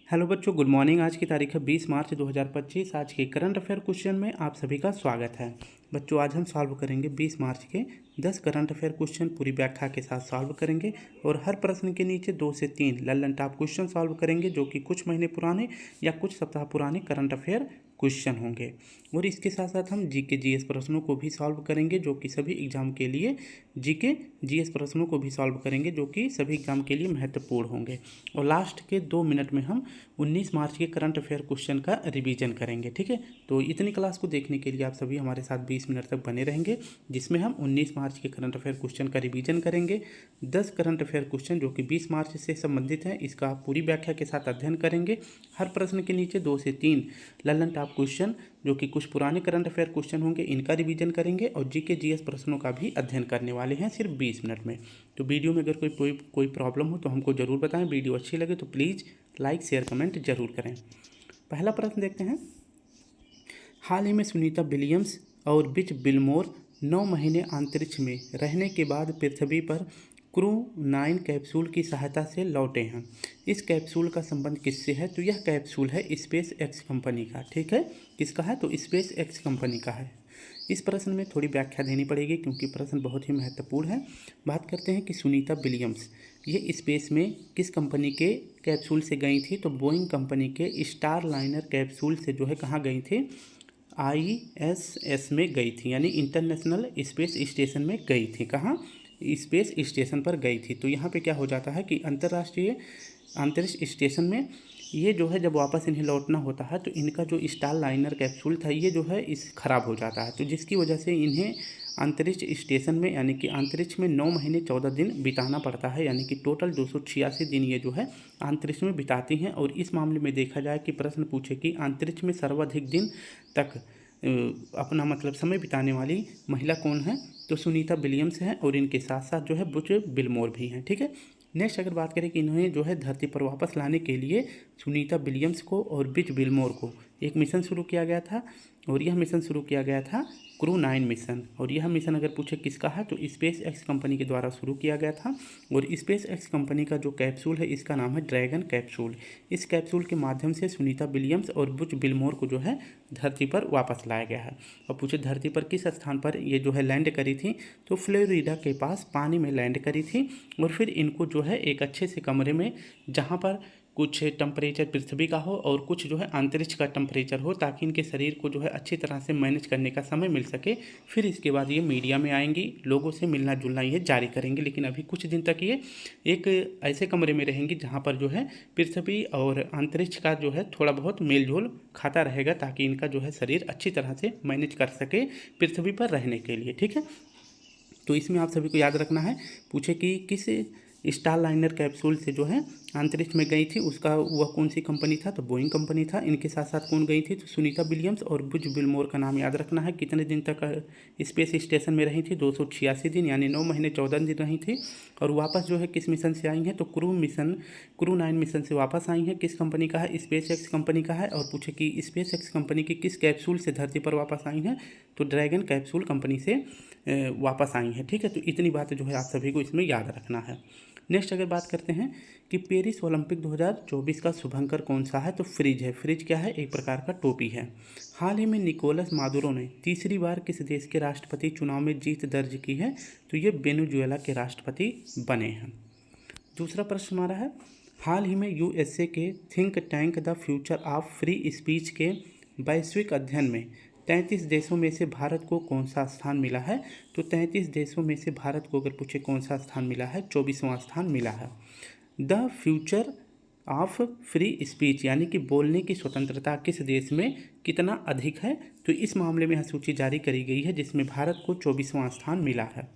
Hello बच्चों, good morning. आज की तारीख है 20 मार्च 2025। आज के करंट अफेयर क्वेश्चन में आप सभी का स्वागत है। बच्चों, आज हम सॉल्व करेंगे 20 मार्च के 10 करंट अफेयर क्वेश्चन पूरी व्याख्या के साथ सॉल्व करेंगे और हर प्रश्न के नीचे 2 से 3 लल्लन टॉप क्वेश्चन सॉल्व करेंगे जो कि कुछ महीने पुराने या कुछ सप्ताह पुराने करंट अफेयर क्वेश्चन होंगे। और इसके साथ साथ हम जीके जीएस प्रश्नों को भी सॉल्व करेंगे जो कि सभी एग्जाम के लिए जीके जीएस प्रश्नों को भी सॉल्व करेंगे जो कि सभी एग्जाम के लिए महत्वपूर्ण होंगे। और लास्ट के 2 मिनट में हम 19 मार्च के करंट अफेयर क्वेश्चन का रिवीजन करेंगे। ठीक है, तो इतनी क्लास को देखने के लिए आप सभी हमारे साथ 20 मिनट तक बने रहेंगे, जिसमें हम 19 मार्च के करंट अफेयर क्वेश्चन का रिवीजन करेंगे। 10 करंट अफेयर क्वेश्चन जो कि 20 मार्च से संबंधित हैं, इसका आप पूरी व्याख्या के साथ अध्ययन करेंगे। हर प्रश्न के नीचे 2 से 3 लल्लन टॉप क्वेश्चन जो कि कुछ पुराने करंट अफेयर क्वेश्चन होंगे, इनका रिवीजन करेंगे और जीके जीएस प्रश्नों का भी अध्ययन करने वाले हैं सिर्फ 20 मिनट में। तो वीडियो में अगर कोई प्रॉब्लम हो तो हमको ज़रूर बताएं। वीडियो अच्छी लगे तो प्लीज़ लाइक शेयर कमेंट जरूर करें। पहला प्रश्न देखते हैं। हाल ही में सुनीता विलियम्स और बिच बिलमोर 9 महीने अंतरिक्ष में रहने के बाद पृथ्वी पर क्रू 9 कैप्सूल की सहायता से लौटे हैं। इस कैप्सूल का संबंध किससे है? तो यह कैप्सूल है स्पेस एक्स कंपनी का। ठीक है, किसका है? तो स्पेस एक्स कंपनी का है। इस प्रश्न में थोड़ी व्याख्या देनी पड़ेगी क्योंकि प्रश्न बहुत ही महत्वपूर्ण है। बात करते हैं कि सुनीता विलियम्स ये स्पेस में किस कंपनी के कैप्सूल से गई थी? तो बोइंग कंपनी के स्टार लाइनर कैप्सूल से जो है कहाँ गई थी? ISS में गई थी, यानी इंटरनेशनल स्पेस स्टेशन में गई थी। कहाँ? स्पेस स्टेशन पर गई थी। तो यहाँ पे क्या हो जाता है कि अंतर्राष्ट्रीय अंतरिक्ष स्टेशन में ये जो है जब वापस इन्हें लौटना होता है तो इनका जो स्टार लाइनर कैप्सूल था ये जो है इस खराब हो जाता है, तो जिसकी वजह से इन्हें अंतरिक्ष स्टेशन में यानी कि अंतरिक्ष में 9 महीने 14 दिन बिताना पड़ता है, यानी कि टोटल 286 दिन ये जो है अंतरिक्ष में बिताती हैं। और इस मामले में देखा जाए कि प्रश्न पूछे कि अंतरिक्ष में सर्वाधिक दिन तक अपना मतलब समय बिताने वाली महिला कौन है? तो सुनीता विलियम्स हैं और इनके साथ साथ जो है बुच बिलमोर भी हैं। ठीक है, नेक्स्ट अगर बात करें कि इन्हें जो है धरती पर वापस लाने के लिए सुनीता विलियम्स को और बिच बिलमोर को एक मिशन शुरू किया गया था और यह मिशन शुरू किया गया था क्रू 9 मिशन। और यह मिशन अगर पूछे किसका है तो स्पेस एक्स कंपनी के द्वारा शुरू किया गया था। और स्पेस एक्स कंपनी का जो कैप्सूल है इसका नाम है ड्रैगन कैप्सूल। इस कैप्सूल के माध्यम से सुनीता विलियम्स और बुच बिलमोर को जो है धरती पर वापस लाया गया है। और पूछे धरती पर किस स्थान पर ये जो है लैंड करी थी? तो फ्लोरिडा के पास पानी में लैंड करी थी। और फिर इनको जो है एक अच्छे से कमरे में जहाँ पर कुछ टेम्परेचर पृथ्वी का हो और कुछ जो है अंतरिक्ष का टेम्परेचर हो, ताकि इनके शरीर को जो है अच्छी तरह से मैनेज करने का समय मिल सके। फिर इसके बाद ये मीडिया में आएंगी, लोगों से मिलना जुलना ये जारी करेंगी। लेकिन अभी कुछ दिन तक ये एक ऐसे कमरे में रहेंगी जहाँ पर जो है पृथ्वी और अंतरिक्ष का जो है थोड़ा बहुत मेल जोल खाता रहेगा, ताकि इनका जो है शरीर अच्छी तरह से मैनेज कर सके पृथ्वी पर रहने के लिए। ठीक है, तो इसमें आप सभी को याद रखना है। पूछे कि किस स्टार लाइनर कैप्सूल से जो है अंतरिक्ष में गई थी, उसका वह कौन सी कंपनी था? तो बोइंग कंपनी था। इनके साथ साथ कौन गई थी? तो सुनीता विलियम्स और बुच बिलमोर का नाम याद रखना है। कितने दिन तक स्पेस स्टेशन में रही थी? 286 दिन, यानी 9 महीने 14 दिन रही थी। और वापस जो है किस मिशन से आई हैं? तो क्रू 9 मिशन से वापस आई हैं। किस कंपनी का है? स्पेस एक्स कंपनी का है। और पूछे कि स्पेस एक्स कंपनी की किस कैप्सूल से धरती पर वापस आई हैं? तो ड्रैगन कैप्सूल कंपनी से वापस आई हैं। ठीक है, तो इतनी बातें जो है आप सभी को इसमें याद रखना है। नेक्स्ट अगर बात करते हैं कि पेरिस ओलंपिक 2024 का शुभंकर कौन सा है? तो फ्रिज है। फ्रिज क्या है? एक प्रकार का टोपी है। हाल ही में निकोलस मादुरो ने तीसरी बार किस देश के राष्ट्रपति चुनाव में जीत दर्ज की है? तो ये वेनेजुएला के राष्ट्रपति बने हैं। दूसरा प्रश्न हमारा है, हाल ही में USA के think tank the future of free speech के वैश्विक अध्ययन में 33 देशों में से भारत को कौन सा स्थान मिला है? तो 33 देशों में से भारत को अगर पूछे कौन सा स्थान मिला है? 24वां स्थान मिला है। The future of free speech यानी कि बोलने की स्वतंत्रता किस देश में कितना अधिक है? तो इस मामले में यह सूची जारी करी गई है जिसमें भारत को 24वां स्थान मिला है।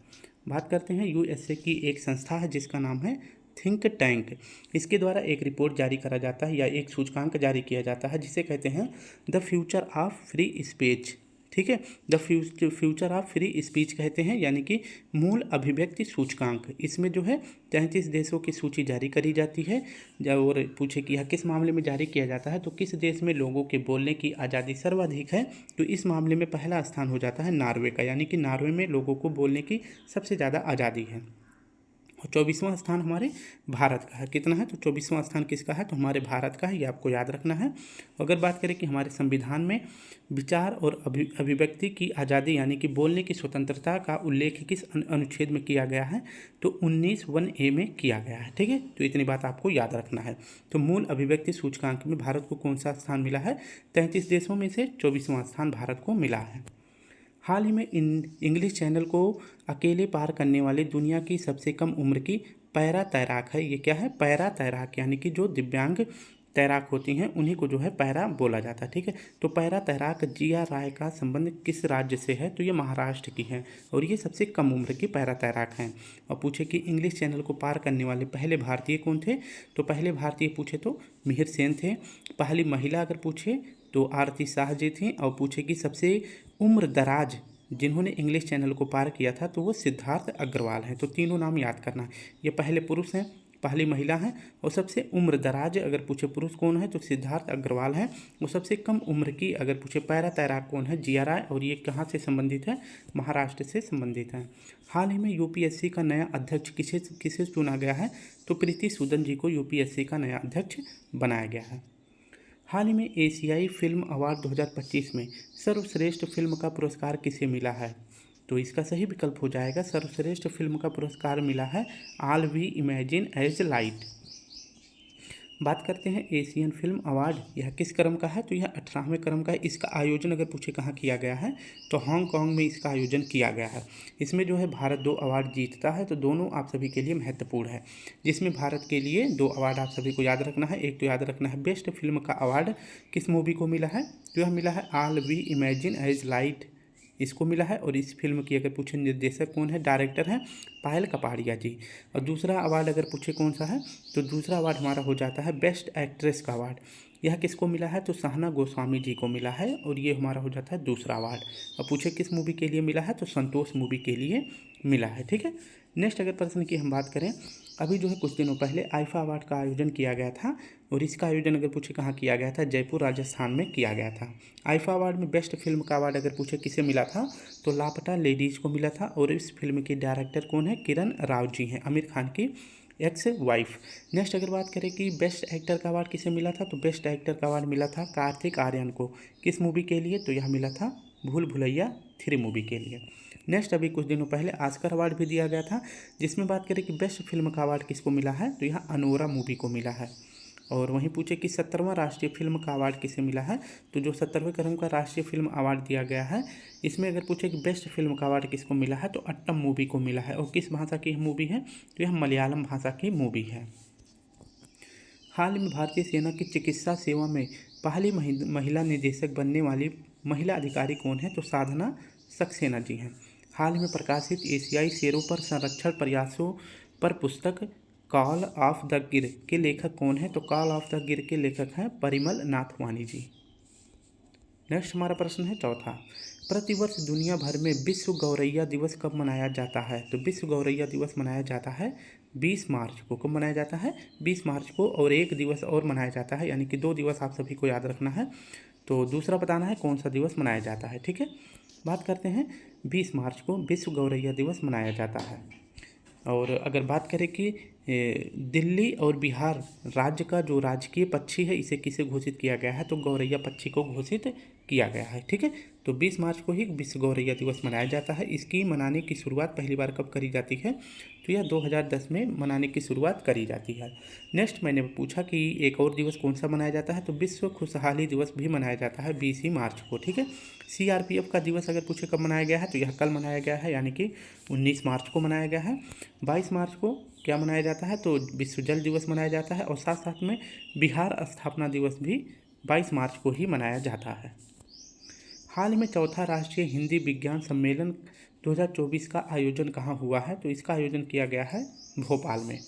बात करते हैं USA की एक संस्था है जिसका नाम है थिंक टैंक। इसके द्वारा एक रिपोर्ट जारी करा जाता है या एक सूचकांक जारी किया जाता है जिसे कहते हैं the future of free speech. ठीक है, the future of free speech कहते हैं, यानी कि मूल अभिव्यक्ति सूचकांक। इसमें जो है 33 देशों की सूची जारी करी जाती है। और पूछे कि यह किस मामले में जारी किया जाता है? तो किस देश में लोगों के बोलने की आज़ादी सर्वाधिक है? तो इस मामले में पहला स्थान हो जाता है नॉर्वे का, यानी कि नॉर्वे में लोगों को बोलने की सबसे ज़्यादा आज़ादी है। और 24वां स्थान हमारे भारत का है। कितना है? तो 24वां स्थान किसका है? तो हमारे भारत का है, ये आपको याद रखना है। अगर बात करें कि हमारे संविधान में विचार और अभिव्यक्ति की आज़ादी यानी कि बोलने की स्वतंत्रता का उल्लेख किस अनुच्छेद में किया गया है? तो 19(1)(a) में किया गया है। ठीक है, तो इतनी बात आपको याद रखना है। तो मूल अभिव्यक्ति सूचकांक में भारत को कौन सा स्थान मिला है? 33 देशों में से 24वां स्थान भारत को मिला है। हाल ही में इंग्लिश चैनल को अकेले पार करने वाले दुनिया की सबसे कम उम्र की पैरा तैराक है। ये क्या है? पैरा तैराक, यानी कि जो दिव्यांग तैराक होती हैं उन्हीं को जो है पैरा बोला जाता है। ठीक है, तो पैरा तैराक जिया राय का संबंध किस राज्य से है? तो ये महाराष्ट्र की है और ये सबसे कम उम्र की पैरा तैराक हैं। और पूछे कि इंग्लिश चैनल को पार करने वाले पहले भारतीय कौन थे? तो पहले भारतीय पूछे तो मिहिर सेन थे। पहली महिला अगर पूछे तो आरती शाह जी थी। और पूछे कि सबसे उम्र दराज जिन्होंने इंग्लिश चैनल को पार किया था तो वो सिद्धार्थ अग्रवाल हैं। तो तीनों नाम याद करना है। ये पहले पुरुष हैं, पहली महिला हैं और सबसे उम्र दराज अगर पूछे पुरुष कौन है तो सिद्धार्थ अग्रवाल हैं। वो सबसे कम उम्र की अगर पूछे पैरा तैराक कौन है? जिया राय, और ये कहाँ से संबंधित है? महाराष्ट्र से संबंधित है। हाल ही में यूपीएससी का नया अध्यक्ष किसे चुना गया है? तो प्रीति सूदन जी को यूपीएससी का नया अध्यक्ष बनाया गया है। हाल ही में एशियाई फिल्म अवार्ड 2025 में सर्वश्रेष्ठ फिल्म का पुरस्कार किसे मिला है? तो इसका सही विकल्प हो जाएगा, सर्वश्रेष्ठ फिल्म का पुरस्कार मिला है All We Imagine as Light. बात करते हैं एशियन फिल्म अवार्ड, यह किस क्रम का है? तो यह 18वें क्रम का है। इसका आयोजन अगर पूछे कहाँ किया गया है तो हांगकांग में इसका आयोजन किया गया है। इसमें जो है भारत 2 अवार्ड जीतता है, तो दोनों आप सभी के लिए महत्वपूर्ण है। जिसमें भारत के लिए 2 अवार्ड आप सभी को याद रखना है। एक तो याद रखना है बेस्ट फिल्म का अवार्ड किस मूवी को मिला है? तो यह मिला है All We Imagine as Light, इसको मिला है। और इस फिल्म की अगर पूछे निर्देशक कौन है, डायरेक्टर हैं पायल कपाड़िया जी। और दूसरा अवार्ड अगर पूछे कौन सा है तो दूसरा अवार्ड हमारा हो जाता है बेस्ट एक्ट्रेस का अवार्ड। यह किसको मिला है? तो सहना गोस्वामी जी को मिला है और ये हमारा हो जाता है दूसरा अवार्ड। और पूछे किस मूवी के लिए मिला है तो संतोष मूवी के लिए मिला है। ठीक है, नेक्स्ट अगर प्रश्न की हम बात करें, अभी जो है कुछ दिनों पहले आईफा अवार्ड का आयोजन किया गया था और इसका आयोजन अगर पूछे कहाँ किया गया था? जयपुर राजस्थान में किया गया था। आईफा अवार्ड में बेस्ट फिल्म का अवार्ड अगर पूछे किसे मिला था तो लापता लेडीज़ को मिला था। और इस फिल्म के डायरेक्टर कौन है? किरण राव जी हैं, आमिर खान की एक्स वाइफ। नेक्स्ट अगर बात करें कि बेस्ट एक्टर का अवार्ड किसे मिला था तो बेस्ट एक्टर का अवार्ड मिला था कार्तिक आर्यन को। किस मूवी के लिए? तो यह मिला था भूल भुलैया 3 मूवी के लिए। नेक्स्ट अभी कुछ दिनों पहले ऑस्कर अवार्ड भी दिया गया था, जिसमें बात करें कि बेस्ट फिल्म का अवार्ड किसको मिला है तो यह अनोरा मूवी को मिला है। और वहीं पूछे कि 70वां राष्ट्रीय फिल्म का अवार्ड किसे मिला है तो जो 70वें क्रम का राष्ट्रीय फिल्म अवार्ड दिया गया है इसमें अगर पूछे कि बेस्ट फिल्म का अवार्ड किसको मिला है तो अट्टम मूवी को मिला है। और किस भाषा की मूवी है? तो यह मलयालम भाषा की मूवी है। हाल में भारतीय सेना की चिकित्सा सेवा में पहली महिला निदेशक बनने वाली महिला अधिकारी कौन है? तो साधना सक्सेना जी हैं। हाल में प्रकाशित एशियाई शेरों पर संरक्षण प्रयासों पर पुस्तक कॉल ऑफ द गिर के लेखक कौन है? तो कॉल ऑफ द गिर के लेखक हैं परिमल नाथवानी जी। नेक्स्ट हमारा प्रश्न है चौथा, प्रतिवर्ष दुनिया भर में विश्व गौरैया दिवस कब मनाया जाता है? तो विश्व गौरैया दिवस मनाया जाता है 20 मार्च को। कब मनाया जाता है? 20 मार्च को। और एक दिवस और मनाया जाता है, यानी कि 2 दिवस आप सभी को याद रखना है। तो दूसरा बताना है कौन सा दिवस मनाया जाता है। ठीक है, बात करते हैं 20 मार्च को विश्व गौरैया दिवस मनाया जाता है। और अगर बात करें कि दिल्ली और बिहार राज्य का जो राजकीय पक्षी है इसे किसे घोषित किया गया है? तो गौरैया पक्षी को घोषित किया गया है। ठीक है, तो 20 मार्च को ही विश्व गौरैया दिवस मनाया जाता है। इसकी मनाने की शुरुआत पहली बार कब करी जाती है? तो यह 2010 में मनाने की शुरुआत करी जाती है। नेक्स्ट मैंने पूछा कि एक और दिवस कौन सा मनाया जाता है? तो विश्व खुशहाली दिवस भी मनाया जाता है 20 ही मार्च को। ठीक है, सीआरपीएफ का दिवस अगर पूछे कब मनाया गया है तो यह कल मनाया गया है, यानी कि 19 मार्च को मनाया गया है। 22 मार्च को क्या मनाया जाता है? तो विश्व जल दिवस मनाया जाता है। और साथ साथ में बिहार स्थापना दिवस भी 22 मार्च को ही मनाया जाता है। हाल में चौथा राष्ट्रीय हिंदी विज्ञान सम्मेलन 2024 का आयोजन कहाँ हुआ है? तो इसका आयोजन किया गया है भोपाल में।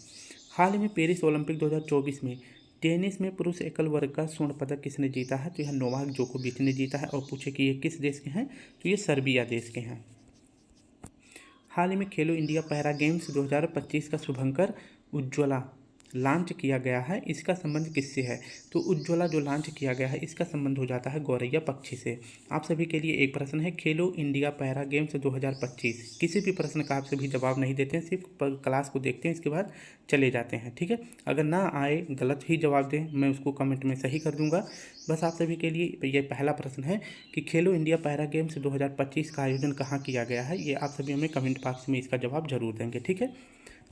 हाल में पेरिस ओलंपिक 2024 में टेनिस में पुरुष एकल वर्ग का स्वर्ण पदक किसने जीता है? तो यह नोवाक जोकोविच ने जीता है। और पूछे कि ये किस देश के हैं? तो ये सर्बिया देश के हैं। हाल ही में खेलो इंडिया पैरा गेम्स 2025 का शुभंकर उज्ज्वला लॉन्च किया गया है इसका संबंध किससे है? तो उज्ज्वला जो लॉन्च किया गया है इसका संबंध हो जाता है गौरैया पक्षी से। आप सभी के लिए एक प्रश्न है, खेलो इंडिया पैरा गेम्स 2025। किसी भी प्रश्न का आप सभी जवाब नहीं देते हैं, सिर्फ क्लास को देखते हैं, इसके बाद चले जाते हैं, ठीक है। अगर ना आए, गलत ही जवाब दें, मैं उसको कमेंट में सही कर दूंगा। बस आप सभी के लिए ये पहला प्रश्न है कि खेलो इंडिया पैरा गेम्स 2025 का आयोजन कहाँ किया गया है, ये आप सभी हमें कमेंट बॉक्स में इसका जवाब जरूर देंगे, ठीक है।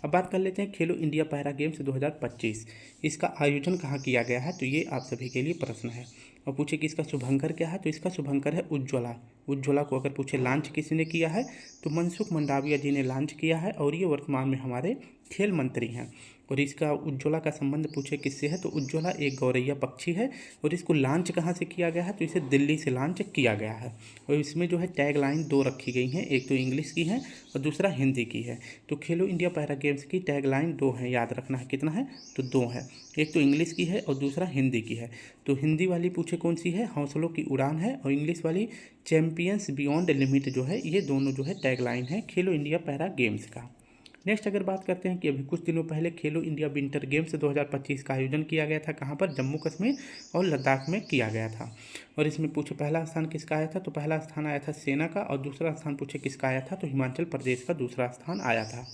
अब बात कर लेते हैं खेलो इंडिया पैरा गेम्स 2025, इसका आयोजन कहाँ किया गया है, तो ये आप सभी के लिए प्रश्न है। और पूछे कि इसका शुभंकर क्या है, तो इसका शुभंकर है उज्ज्वला। उज्ज्वला को अगर पूछे लॉन्च किसने किया है, तो मनसुख मंडाविया जी ने लॉन्च किया है और ये वर्तमान में हमारे खेल मंत्री हैं। और इसका उज्ज्वला का संबंध पूछे किससे है, तो उज्ज्वला एक गौरैया पक्षी है और इसको लॉन्च कहाँ से किया गया है, तो इसे दिल्ली से लॉन्च किया गया है। और इसमें जो है टैग लाइन 2 रखी गई हैं, एक तो इंग्लिश की है और दूसरा हिंदी की है। तो खेलो इंडिया पैरा गेम्स की टैग लाइन 2 है, याद रखना है कितना है, तो 2 है। एक तो इंग्लिश की है और दूसरा हिंदी की है। तो हिंदी वाली पूछे कौन सी है, हौसलों की उड़ान है, और इंग्लिश वाली चैंपियंस बियॉन्ड लिमिट जो है, ये दोनों जो है टैग लाइन है खेलो इंडिया पैरा गेम्स का। नेक्स्ट अगर बात करते हैं कि अभी कुछ दिनों पहले खेलो इंडिया विंटर गेम्स 2025 का आयोजन किया गया था, कहाँ पर, जम्मू कश्मीर और लद्दाख में किया गया था। और इसमें पूछे पहला स्थान किसका आया था, तो पहला स्थान आया था सेना का, और दूसरा स्थान पूछे किसका आया था, तो हिमाचल प्रदेश का दूसरा स्थान आया था।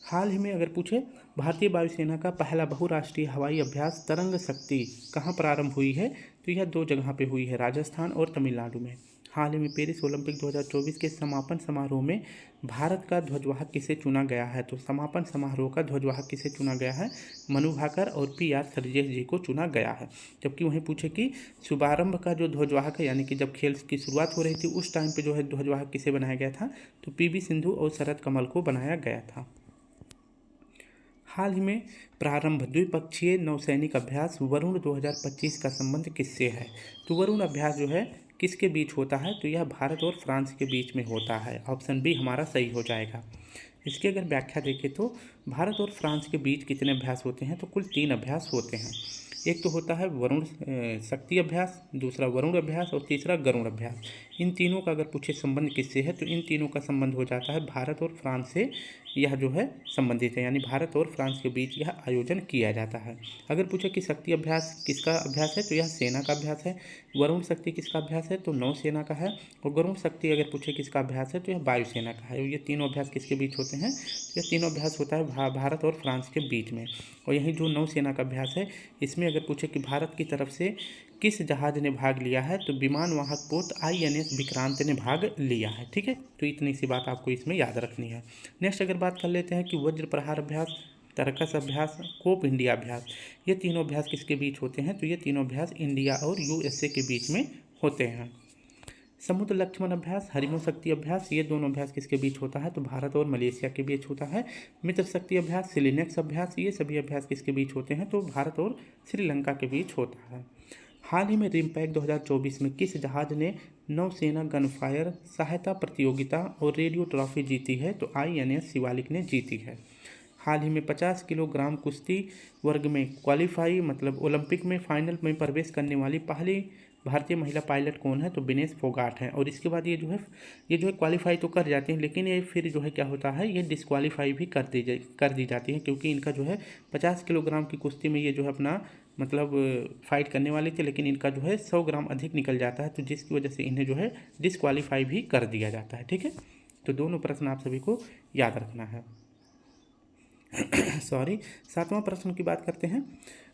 हाल ही में अगर पूछे भारतीय वायुसेना का पहला बहुराष्ट्रीय हवाई अभ्यास तरंग शक्ति कहाँ प्रारंभ हुई है, तो यह 2 जगह पे हुई है, राजस्थान और तमिलनाडु में। हाल ही में पेरिस ओलंपिक 2024 के समापन समारोह में भारत का ध्वजवाहक किसे चुना गया है, तो समापन समारोह का ध्वजवाहक किसे चुना गया है, मनु भाकर और PR सरजेश जी को चुना गया है। जबकि वहीं पूछे कि शुभारंभ का जो ध्वजवाहक है, यानी कि जब खेल की शुरुआत हो रही थी उस टाइम पे जो है ध्वजवाहक किसे बनाया गया था, तो PV सिंधु और शरद कमल को बनाया गया था। हाल ही में प्रारंभ द्विपक्षीय नौसैनिक अभ्यास वरुण 2025 का संबंध किससे है, तो वरुण अभ्यास जो है किसके बीच होता है, तो यह भारत और फ्रांस के बीच में होता है। ऑप्शन बी हमारा सही हो जाएगा। इसकी अगर व्याख्या देखें तो भारत और फ्रांस के बीच कितने अभ्यास होते हैं, तो कुल 3 अभ्यास होते हैं। एक तो होता है वरुण शक्ति अभ्यास, दूसरा वरुण अभ्यास और तीसरा गरुड़ अभ्यास। इन तीनों का अगर पूछे संबंध किससे है, तो इन तीनों का संबंध हो जाता है भारत और फ्रांस से, यह जो है संबंधित है, यानी भारत और फ्रांस के बीच यह आयोजन किया जाता है। अगर पूछे कि शक्ति अभ्यास किसका अभ्यास है, तो यह सेना का अभ्यास है। वरुण शक्ति किसका अभ्यास है, तो नौसेना का है। और गरुड़ शक्ति अगर पूछे किसका अभ्यास है, तो यह वायुसेना का है। ये तीनों अभ्यास किसके बीच होते हैं, यह तीनों अभ्यास होता है भारत और फ्रांस के बीच में। और यही जो नौसेना का अभ्यास है, इसमें अगर पूछे कि भारत की तरफ से किस जहाज ने भाग लिया है, तो विमान वाहक पोत INS विक्रांत ने भाग लिया है, ठीक है। तो इतनी सी बात आपको इसमें याद रखनी है। नेक्स्ट अगर बात कर लेते हैं कि वज्र प्रहार अभ्यास, तरकस अभ्यास, कोप इंडिया अभ्यास, ये तीनों अभ्यास किसके बीच होते हैं, तो ये तीनों अभ्यास इंडिया और USA के बीच में होते हैं। समुद्र लक्ष्मण अभ्यास, हरिमो शक्ति अभ्यास, ये दोनों अभ्यास किसके बीच होता है, तो भारत और मलेशिया के बीच होता है। मित्र शक्ति अभ्यास, सिलिनेक्स अभ्यास, ये सभी अभ्यास किसके बीच होते हैं, तो भारत और श्रीलंका के बीच होता है। हाल ही में रिम्पैक 2024 में किस जहाज ने नौसेना गनफायर सहायता प्रतियोगिता और रेडियो ट्रॉफी जीती है, तो INS शिवालिक ने जीती है। हाल ही में 50 किलोग्राम कुश्ती वर्ग में क्वालिफाई मतलब ओलंपिक में फाइनल में प्रवेश करने वाली पहली भारतीय महिला पायलट कौन है, तो विनेश फोगाट है। और इसके बाद ये जो है क्वालिफाई तो कर जाते हैं, लेकिन ये फिर जो है क्या होता है, ये डिस्क्वालीफाई भी कर दी जाती है, क्योंकि इनका जो है 50 किलोग्राम की कुश्ती में ये जो है अपना मतलब फाइट करने वाले थे, लेकिन इनका जो है 100 ग्राम अधिक निकल जाता है, तो जिसकी वजह से इन्हें जो है डिस्क्वालीफाई भी कर दिया जाता है, ठीक है। तो दोनों प्रश्न आप सभी को याद रखना है। सॉरी, 7वां प्रश्न की बात करते हैं।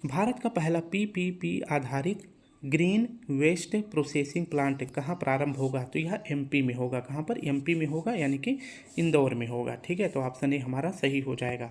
भारत का पहला PPP आधारित ग्रीन वेस्ट प्रोसेसिंग प्लांट कहाँ प्रारंभ होगा, तो यह MP में होगा। कहाँ पर, MP में होगा, यानी कि इंदौर में होगा, ठीक है। तो ऑप्शन ए हमारा सही हो जाएगा।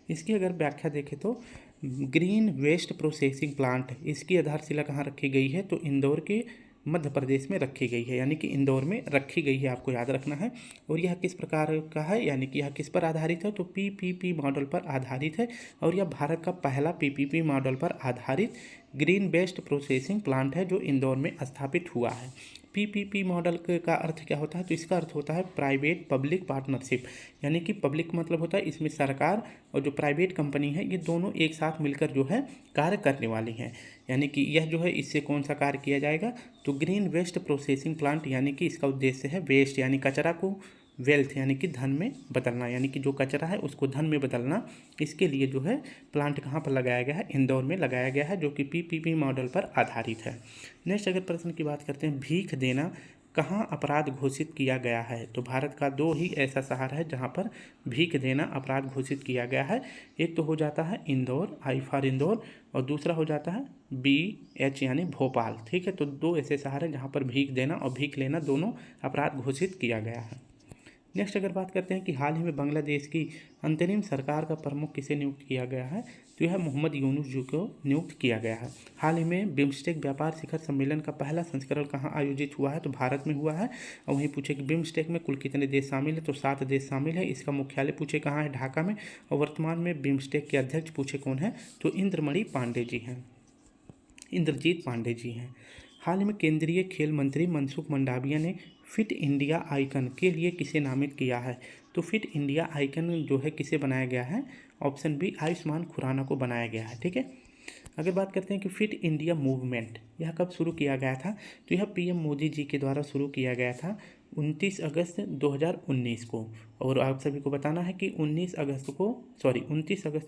इसकी अगर व्याख्या देखें तो ग्रीन वेस्ट प्रोसेसिंग प्लांट, इसकी आधारशिला कहाँ रखी गई है, तो इंदौर के मध्य प्रदेश में रखी गई है, यानी कि इंदौर में रखी गई है, आपको याद रखना है। और यह किस प्रकार का है, यानी कि यह किस पर आधारित है, तो PPP मॉडल पर आधारित है। और यह भारत का पहला PPP मॉडल पर आधारित ग्रीन वेस्ट प्रोसेसिंग प्लांट है जो इंदौर में स्थापित हुआ है। PPP मॉडल का अर्थ क्या होता है, तो इसका अर्थ होता है प्राइवेट पब्लिक पार्टनरशिप, यानी कि पब्लिक मतलब होता है इसमें सरकार और जो प्राइवेट कंपनी है, ये दोनों एक साथ मिलकर जो है कार्य करने वाली हैं। यानी कि यह जो है इससे कौन सा कार्य किया जाएगा, तो ग्रीन वेस्ट प्रोसेसिंग प्लांट, यानी कि इसका उद्देश्य है वेस्ट यानी कचरा को वेल्थ यानी कि धन में बदलना, यानी कि जो कचरा है उसको धन में बदलना, इसके लिए जो है प्लांट कहाँ पर लगाया गया है, इंदौर में लगाया गया है, जो कि पीपीपी मॉडल पर आधारित है। नेक्स्ट अगर प्रश्न की बात करते हैं, भीख देना कहाँ अपराध घोषित किया गया है, तो भारत का 2 ही ऐसा शहर है जहाँ पर भीख देना अपराध घोषित किया गया है। एक तो हो जाता है इंदौर, आई फॉर इंदौर, और दूसरा हो जाता है BH यानी भोपाल। ठीक है, तो 2 ऐसे शहर हैं जहाँ पर भीख देना और भीख लेना दोनों अपराध घोषित किया गया है। नेक्स्ट अगर बात करते हैं कि हाल ही में बांग्लादेश की अंतरिम सरकार का प्रमुख किसे नियुक्त किया गया है, तो यह मोहम्मद यूनुस जी को नियुक्त किया गया है। हाल ही में बिम्स्टेक व्यापार शिखर सम्मेलन का पहला संस्करण कहाँ आयोजित हुआ है, तो भारत में हुआ है। और वहीं पूछे कि बिम्स्टेक में कुल कितने देश शामिल है, तो 7 देश शामिल है। इसका मुख्यालय पूछे कहाँ है, ढाका में। और वर्तमान में बिम्स्टेक के अध्यक्ष पूछे कौन है, तो इंद्रजीत पांडे जी हैं। हाल ही में केंद्रीय खेल मंत्री मनसुख मंडाविया ने फिट इंडिया आइकन के लिए किसे नामित किया है, तो फिट इंडिया आइकन जो है किसे बनाया गया है, ऑप्शन बी आयुष्मान खुराना को बनाया गया है। ठीक है, अगर बात करते हैं कि फिट इंडिया मूवमेंट यह कब शुरू किया गया था, तो यह पीएम मोदी जी के द्वारा शुरू किया गया था 29 अगस्त 2019 को। और आप सभी को बताना है कि 29 अगस्त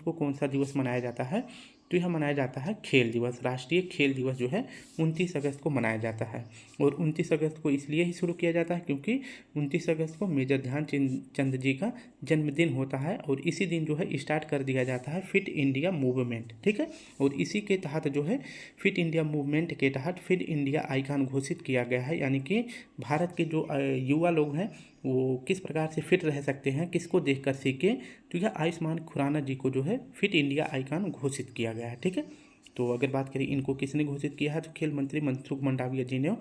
को कौन सा दिवस मनाया जाता है, तो यह मनाया जाता है खेल दिवस। राष्ट्रीय खेल दिवस जो है 29 अगस्त को मनाया जाता है। और 29 अगस्त को इसलिए ही शुरू किया जाता है क्योंकि 29 अगस्त को मेजर ध्यानचंद जी का जन्मदिन होता है, और इसी दिन जो है स्टार्ट कर दिया जाता है फिट इंडिया मूवमेंट। ठीक है, और इसी के तहत जो है फिट इंडिया मूवमेंट के तहत फिट इंडिया आइकन घोषित किया गया है, यानी कि भारत के जो युवा लोग हैं वो किस प्रकार से फिट रह सकते हैं, किसको देखकर सीखे, तो यह आयुष्मान खुराना जी को जो है फिट इंडिया आइकन घोषित किया गया है। ठीक है, तो अगर बात करें इनको किसने घोषित किया है, तो खेल मंत्री मनसुख मंडाविया जी ने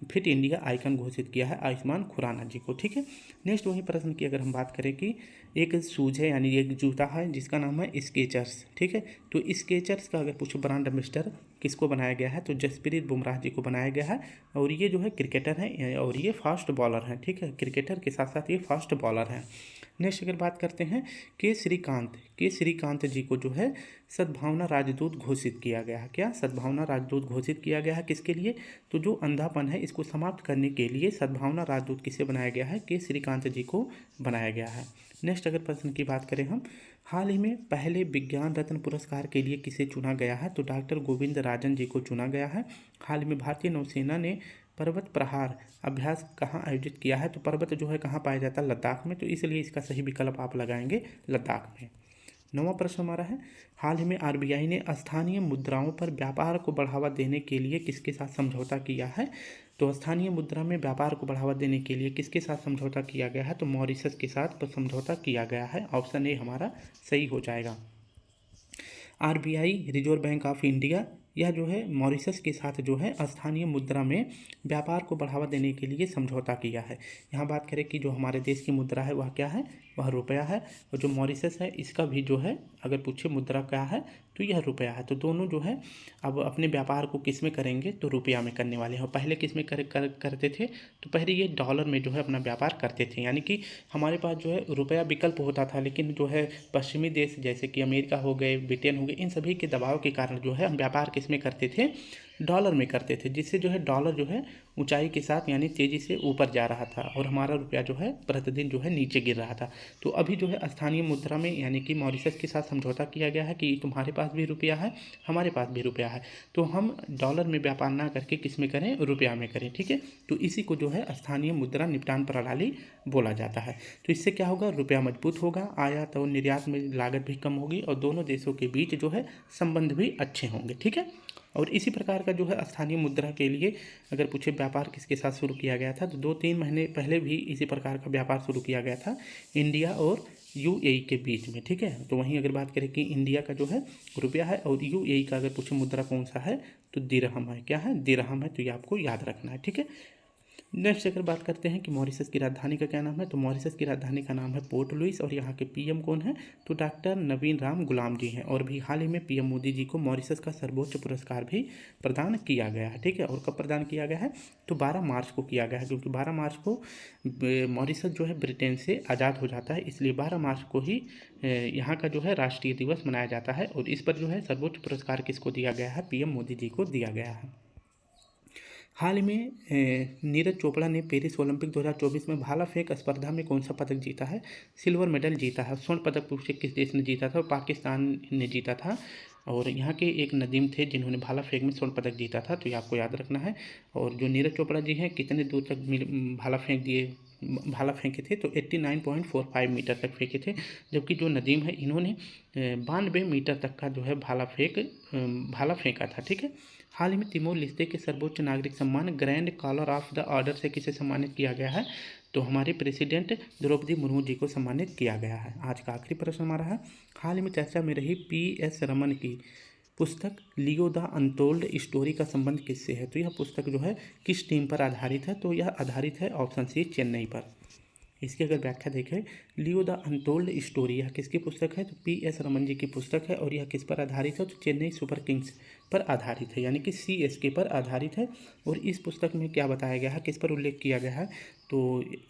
फिट इंडिया आइकन घोषित किया है आयुष्मान खुराना जी को। ठीक है, नेक्स्ट वही प्रश्न की अगर हम बात करें कि एक शूज है यानी एक जूता है जिसका नाम है स्केचर्स। ठीक है, तो स्केचर्स का अगर पूछो ब्रांड एम्बेसडर किसको बनाया गया है, तो जसप्रीत बुमराह जी को बनाया गया है। और ये जो है क्रिकेटर हैं और ये फास्ट बॉलर हैं। ठीक है, क्रिकेटर के साथ साथ ये फास्ट बॉलर हैं। नेक्स्ट अगर बात करते हैं के श्रीकांत जी को जो है सद्भावना राजदूत घोषित किया गया है। क्या सद्भावना राजदूत घोषित किया गया है किसके लिए, तो जो अंधापन है इसको समाप्त करने के लिए सद्भावना राजदूत किसे बनाया गया है, के श्रीकांत जी को बनाया गया है। नेक्स्ट अगर प्रश्न की बात करें हम, हाल ही में पहले विज्ञान रत्न पुरस्कार के लिए किसे चुना गया है, तो डॉक्टर गोविंद राजन जी को चुना गया है। हाल में भारतीय नौसेना ने पर्वत प्रहार अभ्यास कहाँ आयोजित किया है, तो पर्वत जो है कहाँ पाया जाता है, लद्दाख में, तो इसलिए इसका सही विकल्प आप लगाएंगे लद्दाख में। 9वां प्रश्न हमारा है, हाल ही में आरबीआई ने स्थानीय मुद्राओं पर व्यापार को बढ़ावा देने के लिए किसके साथ समझौता किया है, तो स्थानीय मुद्रा में व्यापार को बढ़ावा देने के लिए किसके साथ समझौता किया गया है, तो मॉरिशस के साथ समझौता किया गया है। ऑप्शन ए हमारा सही हो जाएगा। RBI reserve bank of India यह जो है मॉरिशस के साथ जो है स्थानीय मुद्रा में व्यापार को बढ़ावा देने के लिए समझौता किया है। यहाँ बात करें कि जो हमारे देश की मुद्रा है वह क्या है, वह रुपया है, और जो मॉरिशस है इसका भी जो है अगर पूछे मुद्रा क्या है तो यह रुपया है। तो दोनों जो है अब अपने व्यापार को किस में करेंगे, तो रुपया में करने वाले हैं। और पहले किस में करते थे, तो पहले ये डॉलर में जो है अपना व्यापार करते थे, यानी कि हमारे पास जो है रुपया विकल्प होता था, लेकिन जो है पश्चिमी देश जैसे कि अमेरिका हो गए, ब्रिटेन हो गए, इन सभी के दबाव के कारण जो है हम व्यापार किस में करते थे, डॉलर में करते थे, जिससे जो है डॉलर जो है ऊंचाई के साथ यानी तेज़ी से ऊपर जा रहा था और हमारा रुपया जो है प्रतिदिन जो है नीचे गिर रहा था। तो अभी जो है स्थानीय मुद्रा में यानी कि मॉरिशस के साथ समझौता किया गया है कि तुम्हारे पास भी रुपया है, हमारे पास भी रुपया है, तो हम डॉलर में व्यापार ना करके किस में करें, रुपया में करें। ठीक है, तो इसी को जो है स्थानीय मुद्रा निपटान प्रणाली बोला जाता है। तो इससे क्या होगा, रुपया मजबूत होगा, आयात और निर्यात में लागत भी कम होगी और दोनों देशों के बीच जो है संबंध भी अच्छे होंगे। ठीक है, और इसी प्रकार का जो है स्थानीय मुद्रा के लिए अगर पूछे व्यापार किसके साथ शुरू किया गया था, तो 2-3 महीने पहले भी इसी प्रकार का व्यापार शुरू किया गया था इंडिया और यूएई के बीच में। ठीक है, तो वहीं अगर बात करें कि इंडिया का जो है रुपया है और यूएई का अगर पूछे मुद्रा कौन सा है, तो दिरहम है। क्या है, दिरहम है, तो ये आपको याद रखना है। ठीक है, नेक्स्ट अगर बात करते हैं कि मॉरिशस की राजधानी का क्या नाम है, तो मॉरिशस की राजधानी का नाम है पोर्ट लुइस और यहाँ के पीएम कौन है, तो डॉक्टर नवीन राम गुलाम जी हैं। और भी हाल ही में पीएम मोदी जी को मॉरिशस का सर्वोच्च पुरस्कार भी प्रदान किया गया है। ठीक है, और कब प्रदान किया गया है, तो 12 मार्च को किया गया है, क्योंकि 12 मार्च को मॉरिशस जो है ब्रिटेन से आज़ाद हो जाता है, इसलिए 12 मार्च को ही यहाँ का जो है राष्ट्रीय दिवस मनाया जाता है। और इस पर जो है सर्वोच्च पुरस्कार किसको दिया गया है, पीएम मोदी जी को दिया गया है। हाल ही में नीरज चोपड़ा ने पेरिस ओलंपिक 2024 में भाला फेंक स्पर्धा में कौन सा पदक जीता है? सिल्वर मेडल जीता है। स्वर्ण पदक पूछे किस देश ने जीता था? पाकिस्तान ने जीता था। और यहाँ के एक नदीम थे जिन्होंने भाला फेंक में स्वर्ण पदक जीता था, तो ये आपको याद रखना है। और जो नीरज चोपड़ा जी हैं कितने दूर तक भाला फेंके थे? तो 89.45 मीटर तक फेंके थे। जबकि जो नदीम है इन्होंने 92 मीटर तक का जो है भाला फेंका था। ठीक है। हाल ही में तिमोर लेस्ते के सर्वोच्च नागरिक सम्मान Grand Collar of the Order से किसे सम्मानित किया गया है? तो हमारे प्रेसिडेंट द्रौपदी मुर्मू जी को सम्मानित किया गया है। आज का आखिरी प्रश्न हमारा है, हाल ही में चर्चा में रही PS रमन की पुस्तक लियो द अनटोल्ड स्टोरी का संबंध किससे है? तो यह पुस्तक जो है किस टीम पर आधारित है? तो यह आधारित है ऑप्शन सी चेन्नई पर। इसकी अगर व्याख्या देखें, लियो द अनटोल्ड स्टोरी यह किसकी पुस्तक है? तो PS रमन जी की पुस्तक है। और यह किस पर आधारित है? तो चेन्नई सुपर किंग्स पर आधारित है, यानी कि CSK पर आधारित है। और इस पुस्तक में क्या बताया गया है, किस पर उल्लेख किया गया है? तो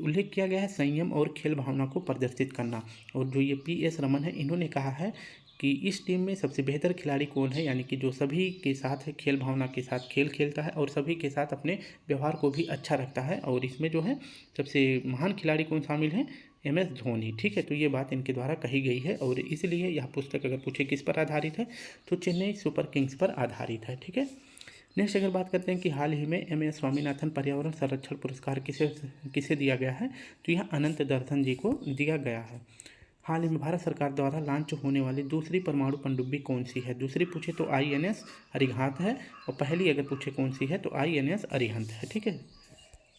उल्लेख किया गया है संयम और खेल भावना को प्रदर्शित करना। और जो ये PS रमन है इन्होंने कहा है कि इस टीम में सबसे बेहतर खिलाड़ी कौन है, यानी कि जो सभी के साथ खेल भावना के साथ खेल खेलता है और सभी के साथ अपने व्यवहार को भी अच्छा रखता है। और इसमें जो है सबसे महान खिलाड़ी कौन शामिल हैं? MS धोनी। ठीक है। तो ये बात इनके द्वारा कही गई है और इसलिए यह पुस्तक अगर पूछे किस पर आधारित है तो चेन्नई सुपर किंग्स पर आधारित है। ठीक है। नेक्स्ट अगर बात करते हैं कि हाल ही में MS स्वामीनाथन पर्यावरण संरक्षण पुरस्कार किसे दिया गया है? तो यह अनंत दर्शन जी को दिया गया है। हाल ही में भारत सरकार द्वारा लॉन्च होने वाली दूसरी परमाणु पनडुब्बी कौन सी है? दूसरी पूछे तो INS अरिहंत है। और पहली अगर पूछे कौन सी है तो INS अरिहंत है। ठीक है।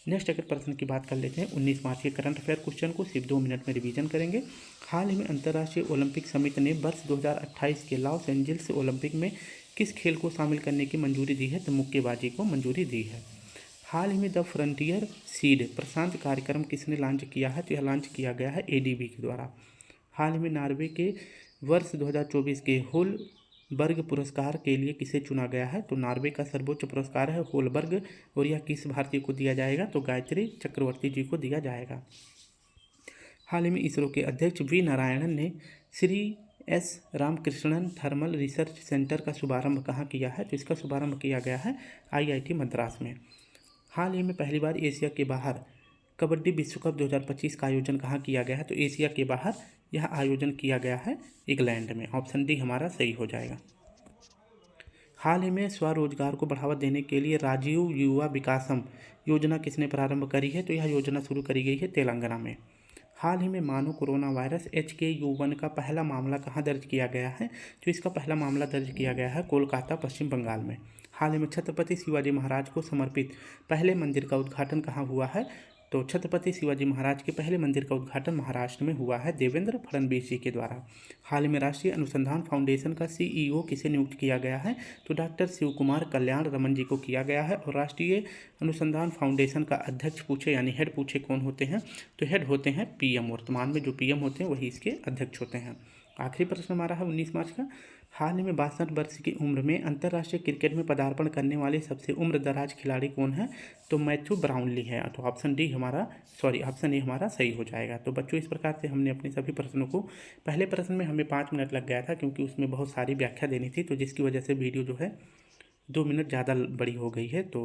नेक्स्ट अगर प्रश्न की बात कर लेते हैं 19 मार्च के करंट अफेयर क्वेश्चन को सिर्फ 2 मिनट में रिवीजन करेंगे। हाल ही में अंतर्राष्ट्रीय ओलंपिक समिति ने वर्ष 2028 के लॉस एंजल्स ओलंपिक में किस खेल को शामिल करने की मंजूरी दी है? तो मुक्केबाजी को मंजूरी दी है। हाल ही में द फ्रंटियर सीड प्रशांत कार्यक्रम किसने लॉन्च किया है? तो यह लॉन्च किया गया है ADB के द्वारा। हाल ही में नॉर्वे के वर्ष 2024 के होलबर्ग पुरस्कार के लिए किसे चुना गया है? तो नॉर्वे का सर्वोच्च पुरस्कार है होलबर्ग। और यह किस भारतीय को दिया जाएगा? तो गायत्री चक्रवर्ती जी को दिया जाएगा। हाल ही में इसरो के अध्यक्ष V नारायणन ने Shri S Ramakrishnan thermal research centre का शुभारंभ कहाँ किया है? तो इसका शुभारंभ किया गया है IIT मद्रास में। हाल ही में पहली बार एशिया के बाहर कबड्डी विश्व कप 2025 का आयोजन कहाँ किया गया है? तो एशिया के बाहर यह आयोजन किया गया है इंग्लैंड में। ऑप्शन डी हमारा सही हो जाएगा। हाल ही में स्वरोजगार को बढ़ावा देने के लिए राजीव युवा विकासम योजना किसने प्रारंभ करी है? तो यह योजना शुरू करी गई है तेलंगाना में। हाल ही में मानव कोरोना वायरस HKU1 का पहला मामला कहाँ दर्ज किया गया है? तो इसका पहला मामला दर्ज किया गया है कोलकाता पश्चिम बंगाल में। हाल ही में छत्रपति शिवाजी महाराज को समर्पित पहले मंदिर का उद्घाटन कहाँ हुआ है? तो छत्रपति शिवाजी महाराज के पहले मंदिर का उद्घाटन महाराष्ट्र में हुआ है देवेंद्र फडणवीस जी के द्वारा। हाल ही में राष्ट्रीय अनुसंधान फाउंडेशन का CEO किसे नियुक्त किया गया है? तो डॉक्टर शिव कुमार कल्याण रमन जी को किया गया है। और राष्ट्रीय अनुसंधान फाउंडेशन का अध्यक्ष पूछे यानी हेड पूछे कौन होते हैं? तो हेड होते हैं PM। वर्तमान में जो PM होते हैं वही इसके अध्यक्ष होते हैं। आखिरी प्रश्न हमारा है 19 मार्च का, हाल ही में 62 वर्ष की उम्र में अंतर्राष्ट्रीय क्रिकेट में पदार्पण करने वाले सबसे उम्र दराज खिलाड़ी कौन है? तो मैथ्यू ब्राउनली है। तो ऑप्शन ए हमारा सही हो जाएगा। तो बच्चों इस प्रकार से हमने अपने सभी प्रश्नों को, पहले प्रश्न में हमें 5 मिनट लग गया था क्योंकि उसमें बहुत सारी व्याख्या देनी थी, तो जिसकी वजह से वीडियो जो है 2 मिनट ज़्यादा बड़ी हो गई है। तो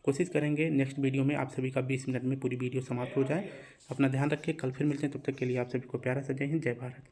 कोशिश करेंगे नेक्स्ट वीडियो में आप सभी का 20 मिनट में पूरी वीडियो समाप्त हो जाए। अपना ध्यान रखें, कल फिर मिलते हैं, तब तक के लिए आप सभी को प्यारा सा जय हिंद, जय भारत।